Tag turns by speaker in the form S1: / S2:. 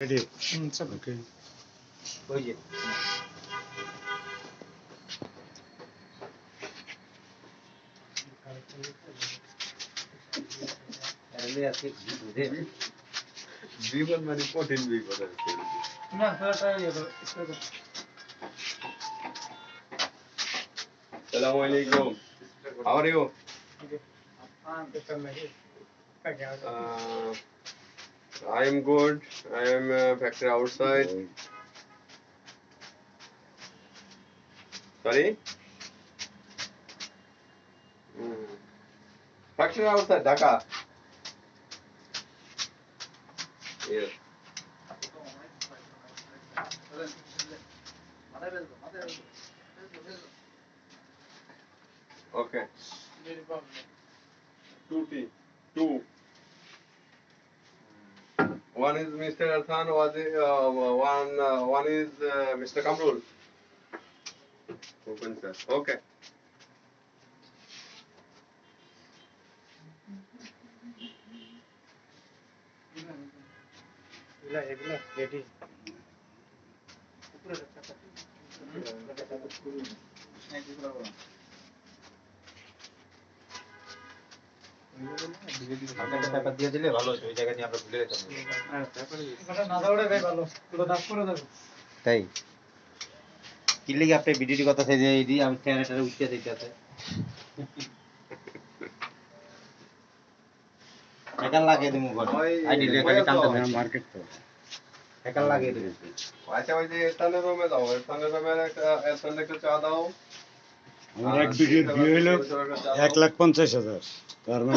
S1: Ready? Okay.
S2: ওই যে এলে আছে বুঝে
S3: জীবন মানে কঠিন বিপদ আছে
S2: না তাড়াতাড়ি করো
S3: Assalamu alaikum. How are you? I am good. I am factory outside. Sorry? Factory outside Dhaka. Yes. Okay. 2T. 2. One is Mr. Arthan, one is Mr. Kamrul. Open sir. Okay.
S2: এগুলা রেডি টাকা দিয়ে দিলে ভালো হতো ওই জায়গা নিয়ে আমরা ভুলে যেতাম তাই কি লিগে আপনি ভিডিওটি কথা চাই যে এই আমি চ্যানেলটা উঠিয়ে দিতে আছে টাকা লাগিয়ে দিমু ঘর আইডি রেখে কাম তো
S1: Market to.
S2: টাকা লাগিয়ে দিমু
S3: আচ্ছা ওই যে এরফানের রুমে দাও এরফানের রুমে একটা চা দাও
S1: আমার এক বিঘের বিয়ে হইলো 1,50,000 তার